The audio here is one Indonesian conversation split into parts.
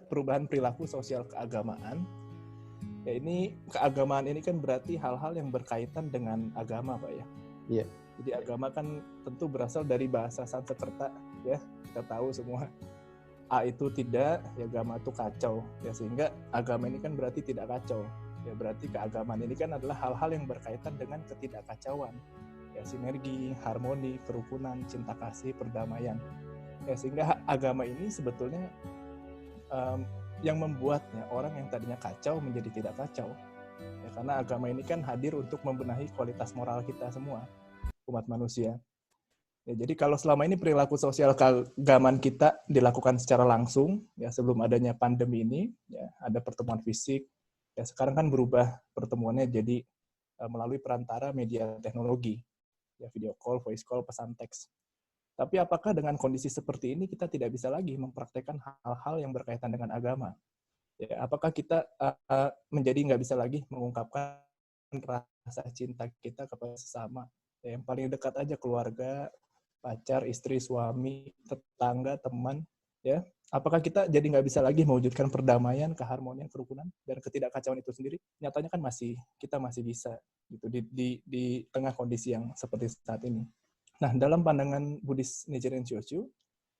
perubahan perilaku sosial keagamaan. Ya ini keagamaan ini kan berarti hal-hal yang berkaitan dengan agama, Pak ya. Iya. Jadi agama kan tentu berasal dari bahasa Sanskerta, ya kita tahu semua. A itu tidak, ya agama itu kacau. Ya sehingga agama ini kan berarti tidak kacau. Ya berarti keagamaan ini kan adalah hal-hal yang berkaitan dengan ketidakkacauan. Ya sinergi, harmoni, kerukunan, cinta kasih, perdamaian. Ya sehingga agama ini sebetulnya yang membuatnya orang yang tadinya kacau menjadi tidak kacau. Ya, karena agama ini kan hadir untuk membenahi kualitas moral kita semua, umat manusia. Ya, jadi kalau selama ini perilaku sosial keagamaan kita dilakukan secara langsung, ya sebelum adanya pandemi ini, ya ada pertemuan fisik. Ya sekarang kan berubah pertemuannya jadi melalui perantara media teknologi, ya video call, voice call, pesan teks. Tapi apakah dengan kondisi seperti ini kita tidak bisa lagi mempraktekkan hal-hal yang berkaitan dengan agama? Ya, apakah kita menjadi nggak bisa lagi mengungkapkan rasa cinta kita kepada sesama? Ya, yang paling dekat aja keluarga, pacar, istri, suami, tetangga, teman. Ya, apakah kita jadi nggak bisa lagi mewujudkan perdamaian, keharmonian, kerukunan, dan ketidakkacauan itu sendiri? Nyatanya kan kita masih bisa gitu di tengah kondisi yang seperti saat ini. Nah, dalam pandangan Buddhist Nichiren Shoshu,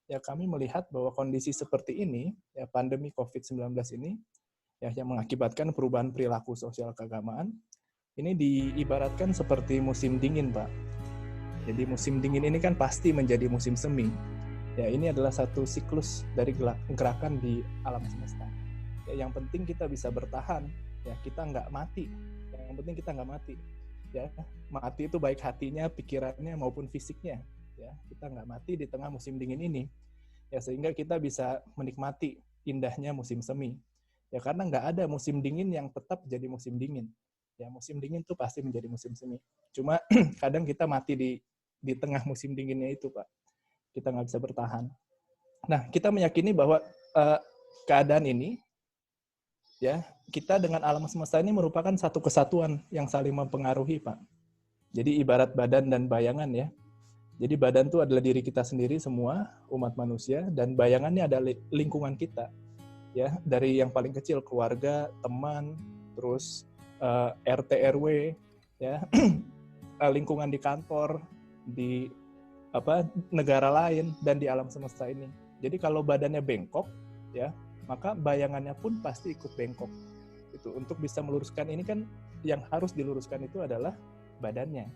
ya kami melihat bahwa kondisi seperti ini, ya pandemi COVID-19 ini, ya yang mengakibatkan perubahan perilaku sosial keagamaan, ini diibaratkan seperti musim dingin, Pak. Jadi musim dingin ini kan pasti menjadi musim semi. Ya ini adalah satu siklus dari gerakan di alam semesta. Ya, yang penting kita bisa bertahan, ya kita nggak mati. Yang penting kita nggak mati. Ya, mati itu baik hatinya, pikirannya maupun fisiknya. Ya, kita nggak mati di tengah musim dingin ini. Ya, sehingga kita bisa menikmati indahnya musim semi. Ya, karena nggak ada musim dingin yang tetap jadi musim dingin. Ya, musim dingin itu pasti menjadi musim semi. Cuma kadang kita mati di tengah musim dinginnya itu, Pak. Kita nggak bisa bertahan. Nah, kita meyakini bahwa keadaan ini, ya kita dengan alam semesta ini merupakan satu kesatuan yang saling mempengaruhi, Pak. Jadi ibarat badan dan bayangan ya. Jadi badan itu adalah diri kita sendiri semua, umat manusia, dan bayangannya adalah lingkungan kita. Ya, dari yang paling kecil keluarga, teman, terus RT RW, ya, lingkungan di kantor, di negara lain dan di alam semesta ini. Jadi kalau badannya bengkok, ya, maka bayangannya pun pasti ikut bengkok. Itu untuk bisa meluruskan ini kan yang harus diluruskan itu adalah badannya.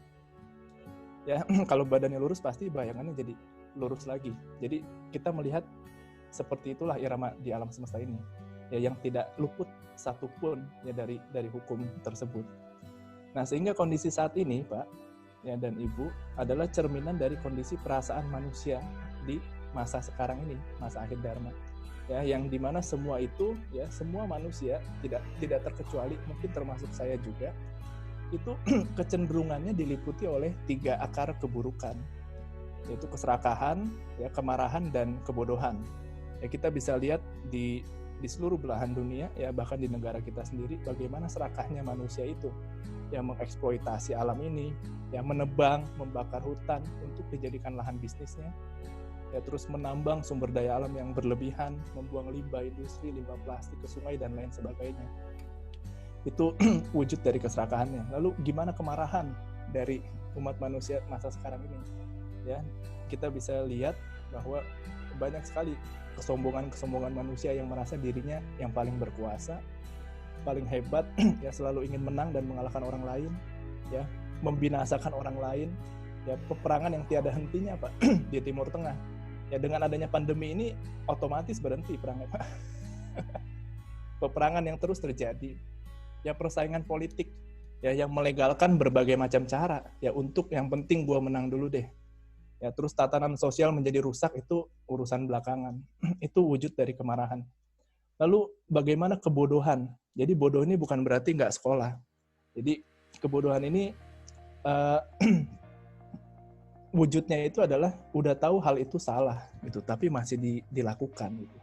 Ya, kalau badannya lurus pasti bayangannya jadi lurus lagi. Jadi kita melihat seperti itulah irama di alam semesta ini. Ya, yang tidak luput satupun ya dari hukum tersebut. Nah, sehingga kondisi saat ini, Pak, ya dan Ibu adalah cerminan dari kondisi perasaan manusia di masa sekarang ini, masa akhir dharma. Ya, yang dimana semua itu, ya semua manusia tidak terkecuali, mungkin termasuk saya juga, itu kecenderungannya diliputi oleh 3 akar keburukan, yaitu keserakahan, ya kemarahan dan kebodohan. Ya kita bisa lihat di seluruh belahan dunia, ya bahkan di negara kita sendiri, bagaimana serakahnya manusia itu yang mengeksploitasi alam ini, yang menebang, membakar hutan untuk dijadikan lahan bisnisnya, ya terus menambang sumber daya alam yang berlebihan, membuang limbah industri, limbah plastik ke sungai dan lain sebagainya. Itu wujud dari keserakahannya. Lalu gimana kemarahan dari umat manusia masa sekarang ini? Ya, kita bisa lihat bahwa banyak sekali kesombongan manusia yang merasa dirinya yang paling berkuasa, paling hebat, ya selalu ingin menang dan mengalahkan orang lain, ya membinasakan orang lain, ya peperangan yang tiada hentinya, Pak, di Timur Tengah. Ya dengan adanya pandemi ini otomatis berhenti perangnya, Pak. Peperangan yang terus terjadi, ya persaingan politik, ya yang melegalkan berbagai macam cara, ya untuk yang penting gua menang dulu deh. Ya terus tatanan sosial menjadi rusak, itu urusan belakangan. Itu wujud dari kemarahan. Lalu bagaimana kebodohan? Jadi bodoh ini bukan berarti nggak sekolah. Jadi kebodohan ini wujudnya itu adalah udah tahu hal itu salah, gitu, tapi masih dilakukan. Gitu.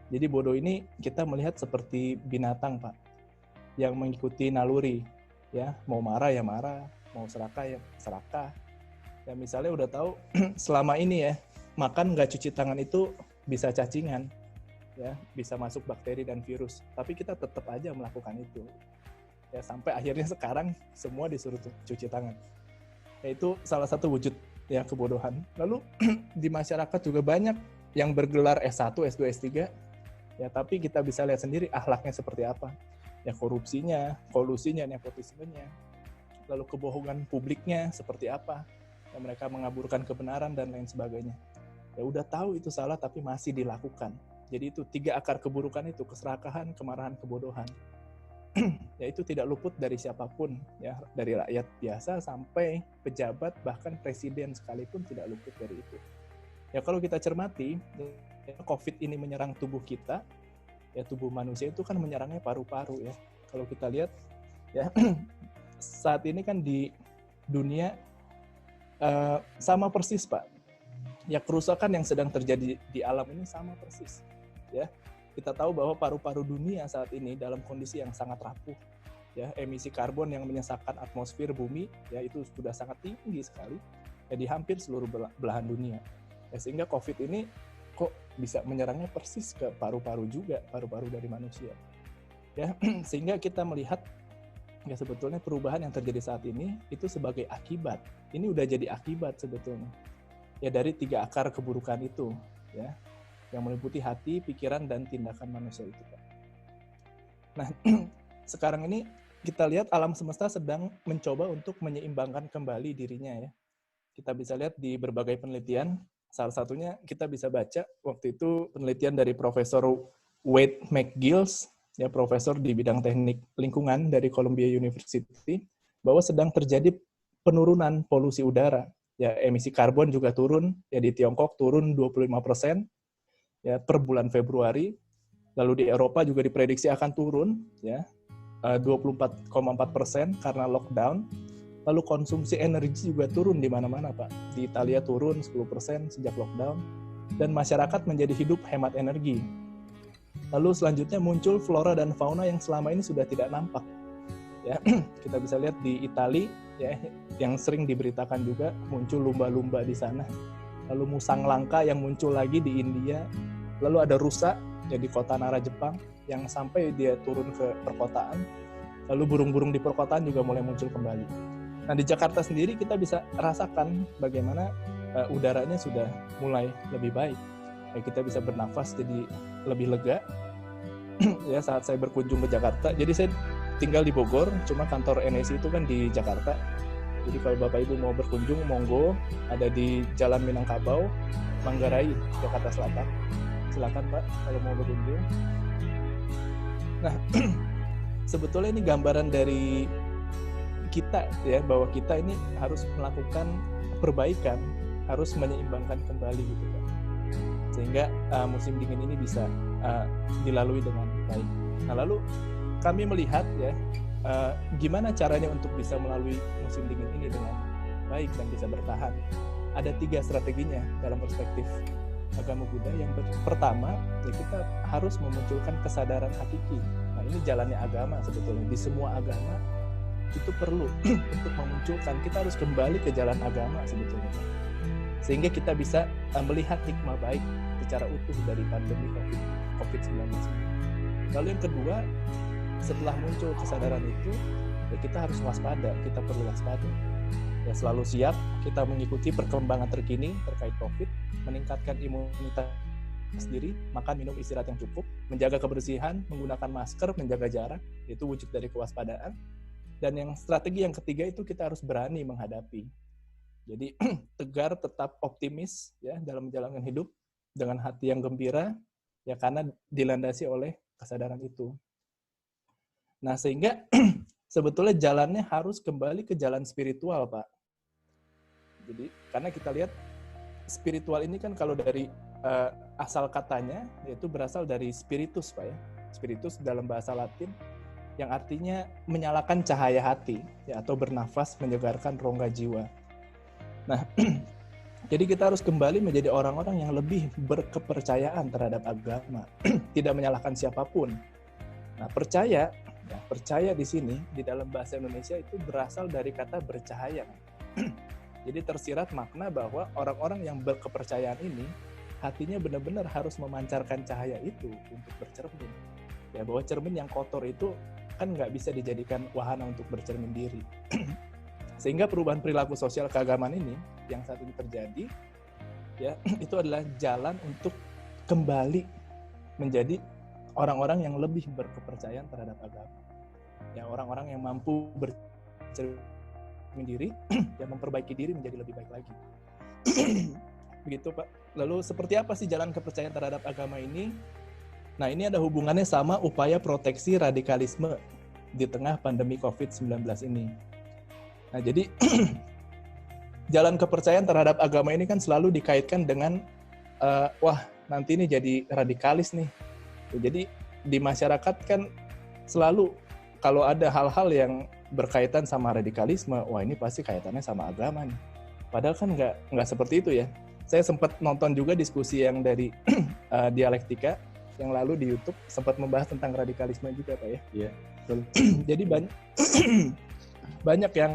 Jadi bodoh ini kita melihat seperti binatang, Pak, yang mengikuti naluri. Ya, mau marah ya marah, mau serakah ya serakah. Ya misalnya udah tahu selama ini ya makan nggak cuci tangan itu bisa cacingan. ya, bisa masuk bakteri dan virus, tapi kita tetap aja melakukan itu. Ya, sampai akhirnya sekarang semua disuruh cuci tangan. Ya, itu salah satu wujud ya kebodohan. Lalu di masyarakat juga banyak yang bergelar S1, S2, S3, ya, tapi kita bisa lihat sendiri akhlaknya seperti apa. Ya, korupsinya, kolusinya, nepotismenya, lalu kebohongan publiknya seperti apa. Ya, mereka mengaburkan kebenaran dan lain sebagainya. Ya udah tahu itu salah tapi masih dilakukan. Jadi itu 3 akar keburukan itu, keserakahan, kemarahan, kebodohan. Ya itu tidak luput dari siapapun, ya, dari rakyat biasa sampai pejabat, bahkan presiden sekalipun tidak luput dari itu. Ya kalau kita cermati, ya, COVID ini menyerang tubuh kita, ya tubuh manusia itu kan menyerangnya paru-paru ya. Kalau kita lihat, ya saat ini kan di dunia sama persis Pak. Ya kerusakan yang sedang terjadi di alam ini sama persis. Ya, kita tahu bahwa paru-paru dunia saat ini dalam kondisi yang sangat rapuh. Ya, emisi karbon yang menyesakkan atmosfer bumi, ya itu sudah sangat tinggi sekali. Ya, di hampir seluruh belahan dunia. Ya, sehingga COVID ini kok bisa menyerangnya persis ke paru-paru juga, paru-paru dari manusia. Ya, sehingga kita melihat ya sebetulnya perubahan yang terjadi saat ini itu sebagai akibat. Ini udah jadi akibat sebetulnya. Ya dari 3 akar keburukan itu, ya, yang meliputi hati, pikiran, dan tindakan manusia itu, Pak. Nah, sekarang ini kita lihat alam semesta sedang mencoba untuk menyeimbangkan kembali dirinya, ya. Kita bisa lihat di berbagai penelitian, salah satunya kita bisa baca waktu itu penelitian dari Profesor Wade McGills, ya profesor di bidang teknik lingkungan dari Columbia University, bahwa sedang terjadi penurunan polusi udara. Ya, emisi karbon juga turun, ya di Tiongkok turun 25%, ya per bulan Februari. Lalu di Eropa juga diprediksi akan turun, ya 24,4% karena lockdown. Lalu konsumsi energi juga turun di mana-mana, Pak. Di Italia turun 10% sejak lockdown, dan masyarakat menjadi hidup hemat energi. Lalu selanjutnya muncul flora dan fauna yang selama ini sudah tidak nampak. Ya, kita bisa lihat di Italia, ya, yang sering diberitakan juga muncul lumba-lumba di sana. Lalu musang langka yang muncul lagi di India. Lalu ada rusa ya di kota Nara Jepang yang sampai dia turun ke perkotaan. Lalu burung-burung di perkotaan juga mulai muncul kembali. Nah di Jakarta sendiri kita bisa rasakan bagaimana udaranya sudah mulai lebih baik. Ya, kita bisa bernafas jadi lebih lega. Ya saat saya berkunjung ke Jakarta, jadi saya tinggal di Bogor, cuma kantor NSI itu kan di Jakarta. Jadi kalau Bapak Ibu mau berkunjung, monggo, ada di Jalan Minangkabau, Manggarai, Jakarta Selatan. Silakan Pak kalau mau berkunjung. Nah, sebetulnya ini gambaran dari kita ya, bahwa kita ini harus melakukan perbaikan, harus menyeimbangkan kembali gitu Pak. Sehingga musim dingin ini bisa dilalui dengan baik. Nah, lalu kami melihat ya gimana caranya untuk bisa melalui musim dingin ini dengan baik dan bisa bertahan. Ada 3 strateginya dalam perspektif agama Buddha. Yang pertama, ya kita harus memunculkan kesadaran hakiki. Nah ini jalannya agama sebetulnya. Di semua agama itu perlu untuk memunculkan. Kita harus kembali ke jalan agama sebetulnya. Sehingga kita bisa melihat hikmah baik secara utuh dari pandemi COVID-19. Lalu yang kedua, setelah muncul kesadaran itu, ya kita harus waspada, kita perlu waspada. Ya selalu siap, kita mengikuti perkembangan terkini terkait COVID, meningkatkan imunitas diri, makan minum istirahat yang cukup, menjaga kebersihan, menggunakan masker, menjaga jarak, itu wujud dari kewaspadaan. Dan yang strategi yang ketiga itu kita harus berani menghadapi. Jadi tegar, tetap optimis ya dalam menjalankan hidup dengan hati yang gembira, ya karena dilandasi oleh kesadaran itu. Nah, sehingga sebetulnya jalannya harus kembali ke jalan spiritual, Pak. Jadi, karena kita lihat spiritual ini kan kalau dari asal katanya, yaitu berasal dari spiritus, Pak ya. Spiritus dalam bahasa Latin, yang artinya menyalakan cahaya hati, ya, atau bernafas menyegarkan rongga jiwa. Nah, jadi kita harus kembali menjadi orang-orang yang lebih berkepercayaan terhadap agama, tidak menyalahkan siapapun. Nah, percaya di sini di dalam bahasa Indonesia itu berasal dari kata bercahaya. Jadi tersirat makna bahwa orang-orang yang berkepercayaan ini hatinya benar-benar harus memancarkan cahaya itu untuk bercermin. Ya, bahwa cermin yang kotor itu kan nggak bisa dijadikan wahana untuk bercermin diri. Sehingga perubahan perilaku sosial keagamaan ini yang saat ini terjadi, ya itu adalah jalan untuk kembali menjadi orang-orang yang lebih berkepercayaan terhadap agama. Ya, orang-orang yang mampu bercermin diri, yang memperbaiki diri menjadi lebih baik lagi. Begitu Pak. Lalu seperti apa sih jalan kepercayaan terhadap agama ini? Nah, ini ada hubungannya sama upaya proteksi radikalisme di tengah pandemi COVID-19 ini. Nah, jadi jalan kepercayaan terhadap agama ini kan selalu dikaitkan dengan wah, nanti ini jadi radikalis nih. Jadi di masyarakat kan selalu kalau ada hal-hal yang berkaitan sama radikalisme, wah ini pasti kaitannya sama agama nih. Padahal kan nggak seperti itu ya. Saya sempat nonton juga diskusi yang dari dialektika yang lalu di YouTube, sempat membahas tentang radikalisme juga Pak ya. Iya, betul. Jadi banyak yang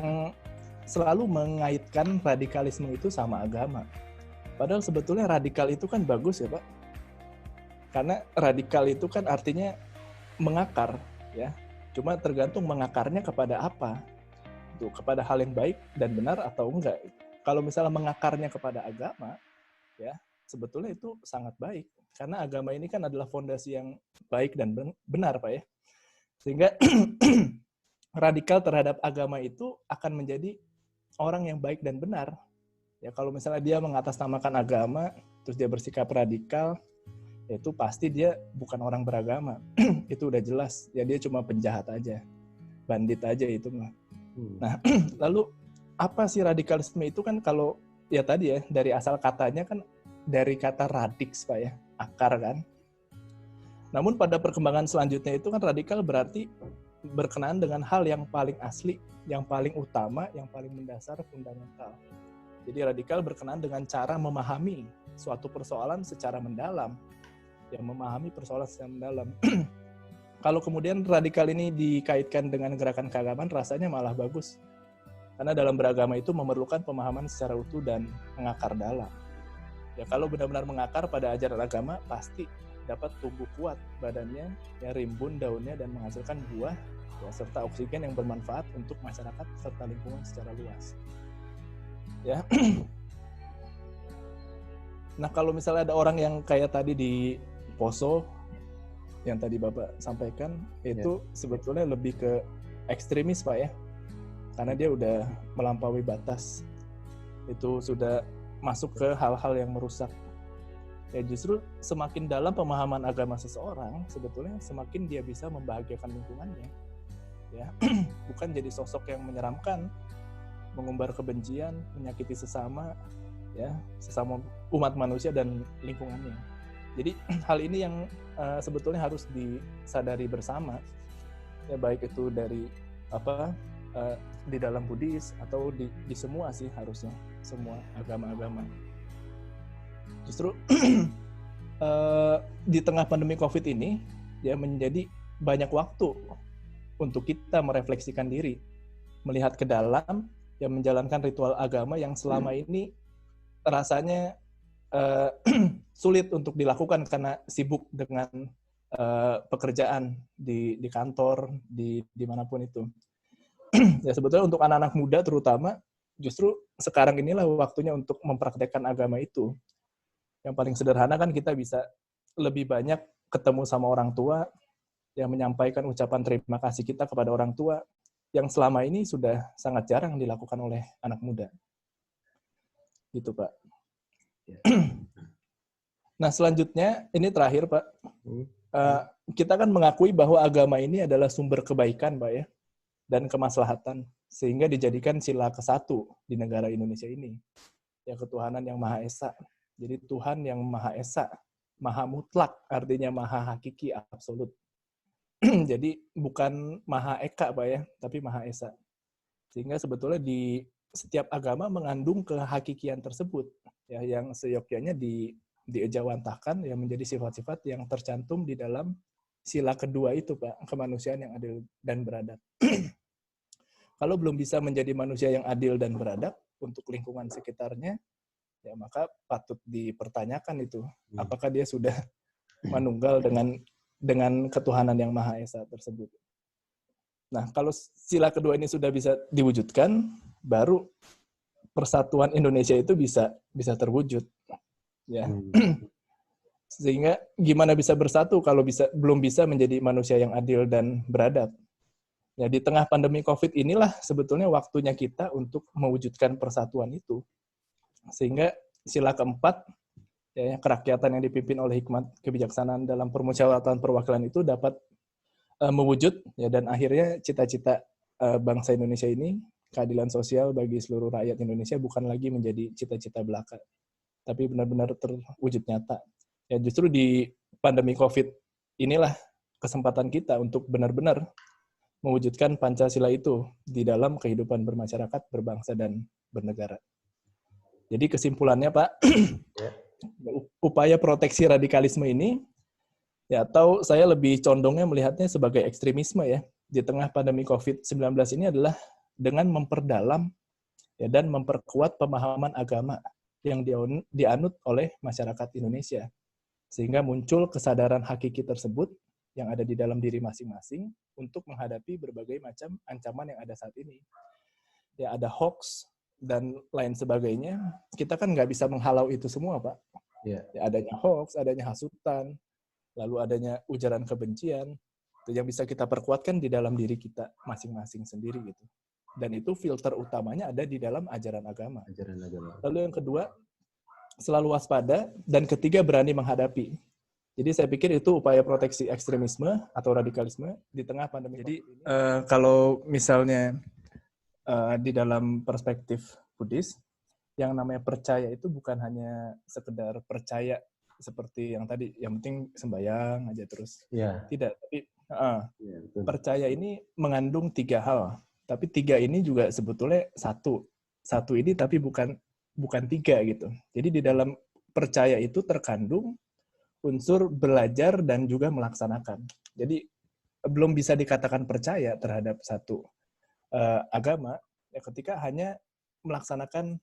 selalu mengaitkan radikalisme itu sama agama. Padahal sebetulnya radikal itu kan bagus ya Pak. Karena radikal itu kan artinya mengakar ya. Cuma tergantung mengakarnya kepada apa. Itu kepada hal yang baik dan benar atau enggak. Kalau misalnya mengakarnya kepada agama, ya sebetulnya itu sangat baik. Karena agama ini kan adalah fondasi yang baik dan benar, Pak ya. Sehingga radikal terhadap agama itu akan menjadi orang yang baik dan benar. Ya kalau misalnya dia mengatasnamakan agama, terus dia bersikap radikal, itu pasti dia bukan orang beragama. Itu udah jelas. Ya dia cuma penjahat aja. Bandit aja itu mah. Nah, lalu apa sih radikalisme itu kan kalau ya tadi ya dari asal katanya kan dari kata radix Pak ya, akar kan. Namun pada perkembangan selanjutnya itu kan radikal berarti berkenaan dengan hal yang paling asli, yang paling utama, yang paling mendasar, fundamental. Jadi radikal berkenaan dengan cara memahami suatu persoalan secara mendalam, yang memahami persoalan secara mendalam. Kalau kemudian radikal ini dikaitkan dengan gerakan keagamaan, rasanya malah bagus. Karena dalam beragama itu memerlukan pemahaman secara utuh dan mengakar dalam. Ya kalau benar-benar mengakar pada ajaran agama, pasti dapat tumbuh kuat badannya, ya rimbun daunnya dan menghasilkan buah, ya, serta oksigen yang bermanfaat untuk masyarakat serta lingkungan secara luas. Ya. Nah kalau misalnya ada orang yang kayak tadi di Poso, yang tadi Bapak sampaikan, itu sebetulnya lebih ke ekstremis Pak ya. Karena dia udah melampaui batas. Itu sudah masuk ke hal-hal yang merusak. Ya justru semakin dalam pemahaman agama seseorang, sebetulnya semakin dia bisa membahagiakan lingkungannya. Ya, bukan jadi sosok yang menyeramkan, mengumbar kebencian, menyakiti sesama, ya, sesama umat manusia dan lingkungannya. Jadi hal ini yang sebetulnya harus disadari bersama. Ya baik itu dari di dalam Buddhis atau di semua sih harusnya, semua agama-agama. Justru di tengah pandemi COVID ini ya menjadi banyak waktu untuk kita merefleksikan diri, melihat ke dalam, ya menjalankan ritual agama yang selama ini rasanya sulit untuk dilakukan karena sibuk dengan pekerjaan di kantor, dimanapun itu. Ya sebetulnya untuk anak-anak muda terutama, justru sekarang inilah waktunya untuk mempraktekkan agama itu. Yang paling sederhana kan kita bisa lebih banyak ketemu sama orang tua, yang menyampaikan ucapan terima kasih kita kepada orang tua, yang selama ini sudah sangat jarang dilakukan oleh anak muda. Gitu Pak. Nah selanjutnya, ini terakhir Pak, kita kan mengakui bahwa agama ini adalah sumber kebaikan Pak ya, dan kemaslahatan, sehingga dijadikan sila ke-1 di negara Indonesia ini. Ya ketuhanan yang Maha Esa. Jadi Tuhan yang Maha Esa, Maha Mutlak, artinya Maha Hakiki, absolut. Jadi bukan Maha Eka Pak ya, tapi Maha Esa. Sehingga sebetulnya di setiap agama mengandung kehakikian tersebut, ya yang seyogyanya diejawantahkan, yang menjadi sifat-sifat yang tercantum di dalam sila kedua itu Pak, kemanusiaan yang adil dan beradab. Kalau belum bisa menjadi manusia yang adil dan beradab untuk lingkungan sekitarnya, ya maka patut dipertanyakan itu apakah dia sudah manunggal dengan ketuhanan yang Maha Esa tersebut. Nah, kalau sila kedua ini sudah bisa diwujudkan, baru persatuan Indonesia itu bisa terwujud, ya. Sehingga gimana bisa bersatu kalau belum bisa menjadi manusia yang adil dan beradab. Ya, di tengah pandemi COVID inilah sebetulnya waktunya kita untuk mewujudkan persatuan itu. Sehingga sila keempat, ya, kerakyatan yang dipimpin oleh hikmat kebijaksanaan dalam permusyawaratan perwakilan itu dapat mewujud, ya, dan akhirnya cita-cita bangsa Indonesia ini, keadilan sosial bagi seluruh rakyat Indonesia bukan lagi menjadi cita-cita belaka, tapi benar-benar terwujud nyata. Ya, justru di pandemi COVID inilah kesempatan kita untuk benar-benar mewujudkan Pancasila itu di dalam kehidupan bermasyarakat, berbangsa, dan bernegara. Jadi kesimpulannya, Pak, upaya proteksi radikalisme ini, ya, atau saya lebih condongnya melihatnya sebagai ekstremisme, ya, di tengah pandemi COVID-19 ini adalah dengan memperdalam, ya, dan memperkuat pemahaman agama yang dianut oleh masyarakat Indonesia. Sehingga muncul kesadaran hakiki tersebut yang ada di dalam diri masing-masing untuk menghadapi berbagai macam ancaman yang ada saat ini. Ya, ada hoax dan lain sebagainya. Kita kan nggak bisa menghalau itu semua, Pak. Ya, adanya hoax, adanya hasutan, lalu adanya ujaran kebencian, itu yang bisa kita perkuatkan di dalam diri kita masing-masing sendiri gitu. Dan itu filter utamanya ada di dalam ajaran agama. Lalu yang kedua, selalu waspada, dan ketiga berani menghadapi. Jadi saya pikir itu upaya proteksi ekstremisme atau radikalisme di tengah pandemi. Jadi kalau misalnya di dalam perspektif Buddhis, yang namanya percaya itu bukan hanya sekedar percaya seperti yang tadi, yang penting sembahyang aja terus. Tidak, tapi percaya ini mengandung 3 hal. Tapi 3 ini juga sebetulnya satu ini, tapi bukan 3 gitu. Jadi di dalam percaya itu terkandung unsur belajar dan juga melaksanakan. Jadi belum bisa dikatakan percaya terhadap satu agama ya ketika hanya melaksanakan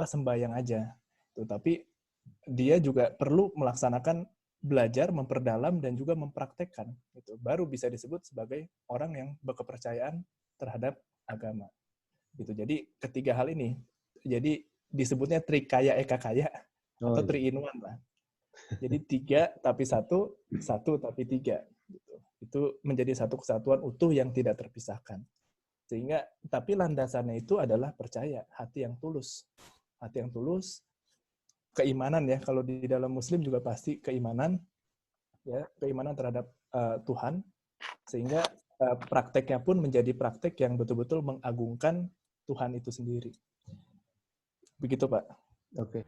sembahyang aja. Tapi dia juga perlu melaksanakan belajar, memperdalam, dan juga mempraktekkan. Gitu. Baru bisa disebut sebagai orang yang berkepercayaan terhadap agama. Gitu. Jadi ketiga hal ini. Jadi disebutnya trikaya eka kaya atau 3-in-1 lah. Jadi 3 tapi 1 tapi 3. Gitu. Itu menjadi satu kesatuan utuh yang tidak terpisahkan. Sehingga tapi landasannya itu adalah percaya, hati yang tulus. Hati yang tulus, keimanan ya, kalau di dalam Muslim juga pasti keimanan, ya, keimanan terhadap Tuhan, sehingga prakteknya pun menjadi praktek yang betul-betul mengagungkan Tuhan itu sendiri. Begitu, Pak. Oke.